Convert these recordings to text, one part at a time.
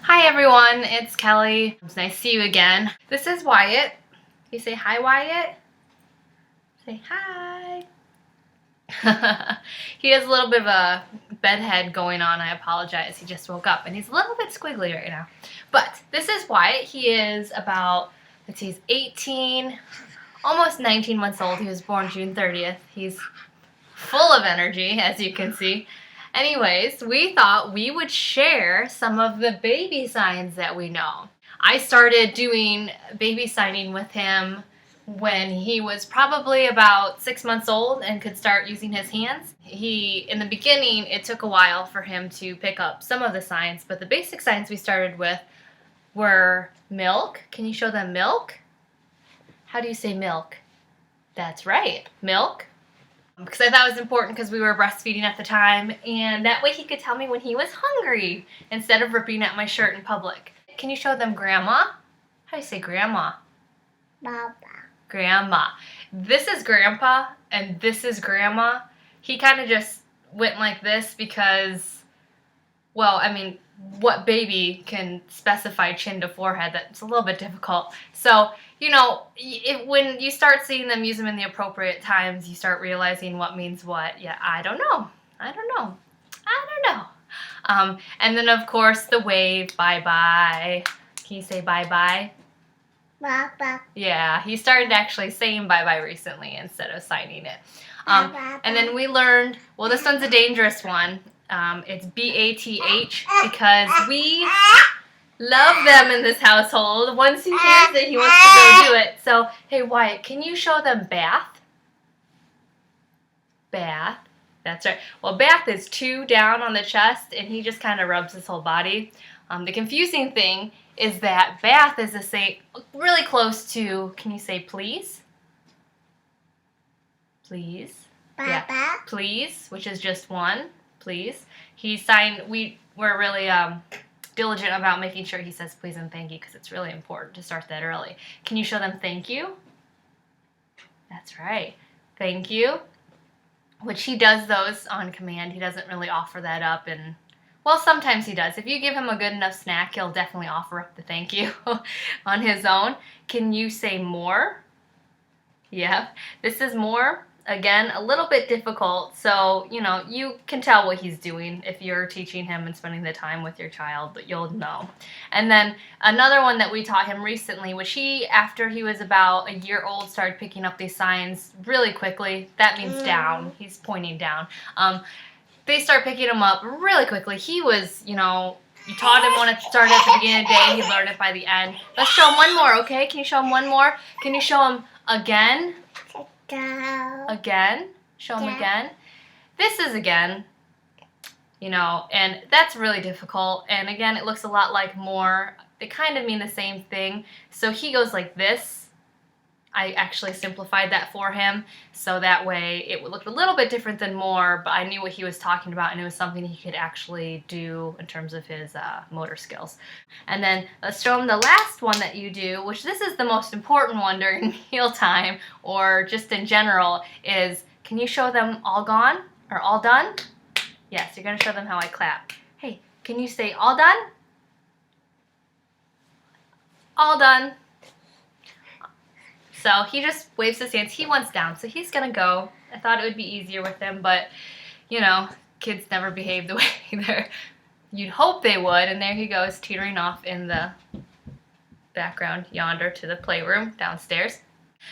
Hi everyone, it's Kelly. It's nice to see you again. This is Wyatt. You say hi, Wyatt? Say hi. He has a little bit of a bedhead going on. I apologize. He just woke up and he's a little bit squiggly right now. But this is Wyatt. He is about, let's see, he's 18, almost 19 months old. He was born June 30th. He's full of energy, as you can see. Anyways, we thought we would share some of the baby signs that we know. I started doing baby signing with him when he was probably about 6 months old and could start using his hands. In the beginning, it took a while for him to pick up some of the signs, but the basic signs we started with were milk. Can you show them milk? How do you say milk? That's right, milk. Because I thought it was important because we were breastfeeding at the time, and that way he could tell me when he was hungry instead of ripping at my shirt in public. Can you show them grandma? How do you say grandma? Baba. Grandma. This is grandpa and this is grandma. He kind of just went like this because, well, I mean, what baby can specify chin to forehead? That's a little bit difficult. So, you know, when you start seeing them use them in the appropriate times, you start realizing what means what. Yeah, I don't know. And then, of course, the wave, bye-bye. Can you say bye-bye? Baba. Yeah, he started actually saying bye-bye recently instead of signing it. Bye-bye. And then we learned, well, this one's a dangerous one. It's B-A-T-H because we love them in this household. Once he hears it, he wants to go do it. So, hey, Wyatt, can you show them bath? Bath. That's right. Well, bath is 2 down on the chest, and he just kind of rubs his whole body. The confusing thing is that bath is really close to, can you say please? Please. Baba. Yeah. Please, which is just 1. Please. We're really diligent about making sure he says please and thank you because it's really important to start that early. Can you show them thank you? That's right. Thank you. Which he does those on command. He doesn't really offer that up, and well, sometimes he does. If you give him a good enough snack, he'll definitely offer up the thank you on his own. Can you say more? Yeah. This is more. Again, a little bit difficult, so, you know, you can tell what he's doing if you're teaching him and spending the time with your child, but you'll know. And then another one that we taught him recently, which after he was about a year old, started picking up these signs really quickly. That means down. He's pointing down. They start picking him up really quickly. He was, you know, you taught him when it started at the beginning of the day. He learned it by the end. Let's show him one more, okay? Can you show him one more? Can you show him again? Go. Again. Show him again. This is again, you know, and that's really difficult. And again, it looks a lot like more. They kind of mean the same thing. So he goes like this. I actually simplified that for him, so that way it would look a little bit different than more, but I knew what he was talking about, and it was something he could actually do in terms of his motor skills. And then let's show him the last one that you do, which this is the most important one during mealtime, or just in general, is can you show them all gone, or all done? Yes, you're going to show them how I clap. Hey, can you say all done? All done. So he just waves his hands. He wants down, so he's going to go. I thought it would be easier with him, but, you know, kids never behave the way you'd hope they would. And there he goes, teetering off in the background yonder to the playroom downstairs.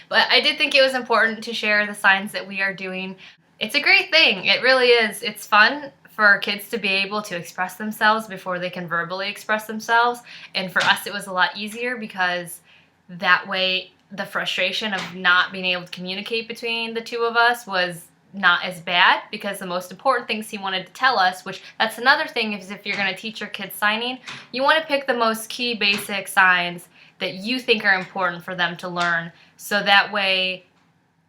But I did think it was important to share the signs that we are doing. It's a great thing. It really is. It's fun for kids to be able to express themselves before they can verbally express themselves. And for us, it was a lot easier because that way the frustration of not being able to communicate between the two of us was not as bad, because the most important things he wanted to tell us, which that's another thing, is if you're going to teach your kids signing, you want to pick the most key basic signs that you think are important for them to learn, so that way,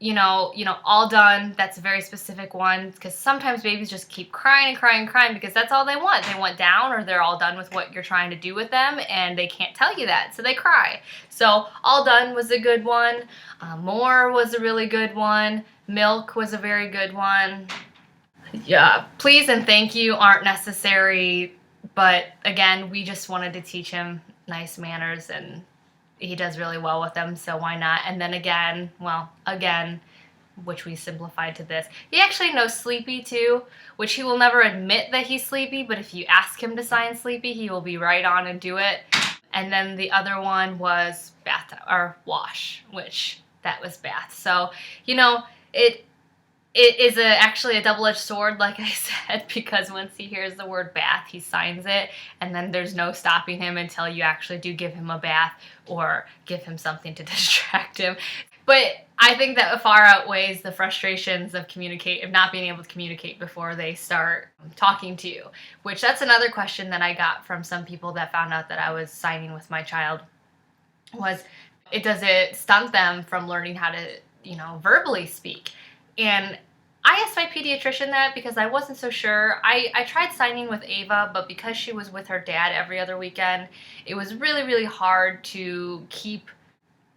you know, all done, that's a very specific one, because sometimes babies just keep crying and crying and crying because that's all they want. They want down, or they're all done with what you're trying to do with them, and they can't tell you that, so they cry. So all done was a good one. More was a really good one. Milk was a very good one. Yeah, please and thank you aren't necessary But again, we just wanted to teach him nice manners, and he does really well with them, so why not? And then again, which we simplified to this, he actually knows sleepy too, which he will never admit that he's sleepy, but if you ask him to sign sleepy, he will be right on and do it. And then the other one was bath or wash, which that was bath. So, you know, it is actually a double-edged sword, like I said, because once he hears the word bath, he signs it, and then there's no stopping him until you actually do give him a bath or give him something to distract him. But I think that far outweighs the frustrations of not being able to communicate before they start talking to you, which that's another question that I got from some people that found out that I was signing with my child, was does it stunt them from learning how to, verbally speak? And I asked my pediatrician that because I wasn't so sure. I tried signing with Ava, but because she was with her dad every other weekend, it was really, really hard to keep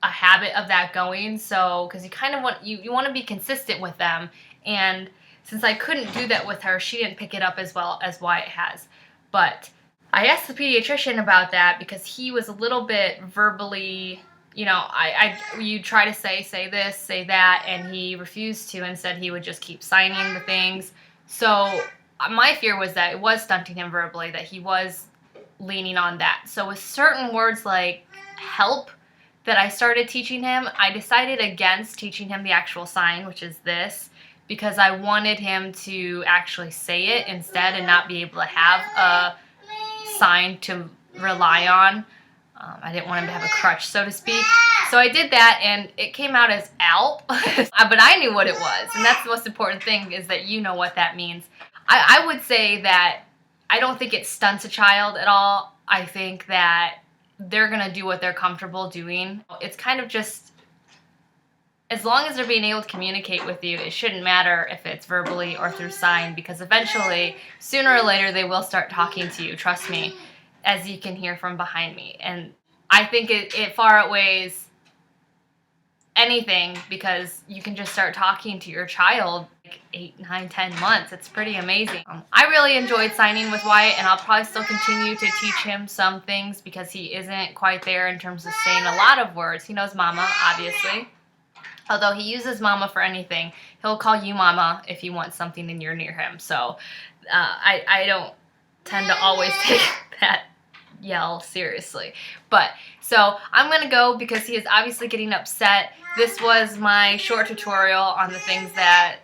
a habit of that going. So, because you kind of you want to be consistent with them. And since I couldn't do that with her, she didn't pick it up as well as Wyatt has. But I asked the pediatrician about that because he was a little bit verbally, you try to say this, say that, and he refused to and said he would just keep signing the things. So my fear was that it was stunting him verbally, that he was leaning on that. So with certain words like help that I started teaching him, I decided against teaching him the actual sign, which is this, because I wanted him to actually say it instead and not be able to have a sign to rely on. I didn't want him to have a crutch, so to speak. So I did that, and it came out as ALP, but I knew what it was, and that's the most important thing, is that you know what that means. I would say that I don't think it stunts a child at all. I think that they're going to do what they're comfortable doing. It's kind of just, as long as they're being able to communicate with you, it shouldn't matter if it's verbally or through sign, because eventually, sooner or later, they will start talking to you, trust me, as you can hear from behind me. And I think it far outweighs anything, because you can just start talking to your child like 8, 9, 10 months. It's pretty amazing. I really enjoyed signing with Wyatt, and I'll probably still continue to teach him some things because he isn't quite there in terms of saying a lot of words. He knows mama, obviously. Although he uses mama for anything. He'll call you mama if he wants something and you're near him. So I don't tend to always take that yell seriously. But so I'm gonna go because he is obviously getting upset. This was my short tutorial on the things that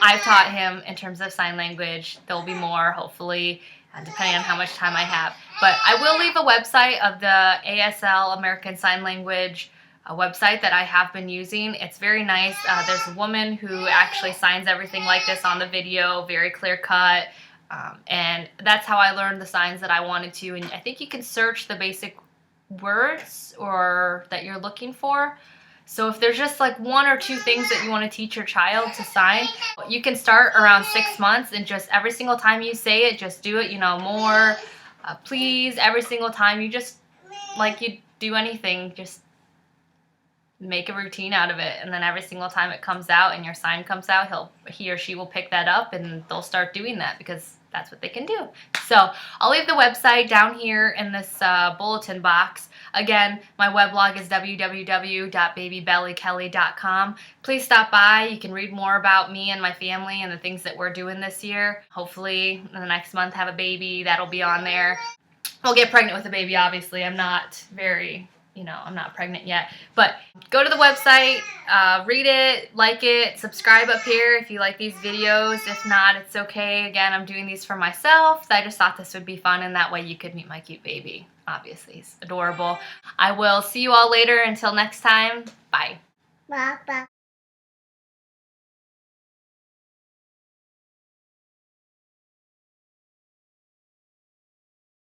I've taught him in terms of sign language. There'll be more, hopefully, depending on how much time I have. But I will leave a website of the ASL, American Sign Language, a website that I have been using. It's very nice. There's a woman who actually signs everything like this on the video, very clear cut. And that's how I learned the signs that I wanted to. And I think you can search the basic words or that you're looking for. So if there's just like 1 or 2 things that you want to teach your child to sign, you can start around 6 months, and just every single time you say it, just do it, more, please, every single time. You just, like you do anything, just make a routine out of it, and then every single time it comes out and your sign comes out, he or she will pick that up, and they'll start doing that because that's what they can do. So I'll leave the website down here in this bulletin box. Again, my weblog is www.babybellykelli.com. Please stop by. You can read more about me and my family and the things that we're doing this year. Hopefully in the next month have a baby. That'll be on there. I'll get pregnant with a baby, obviously. I'm not pregnant yet. But go to the website, read it, like it, subscribe up here if you like these videos. If not, it's okay. Again, I'm doing these for myself. I just thought this would be fun, and that way you could meet my cute baby. Obviously, he's adorable. I will see you all later. Until next time, bye. Bye.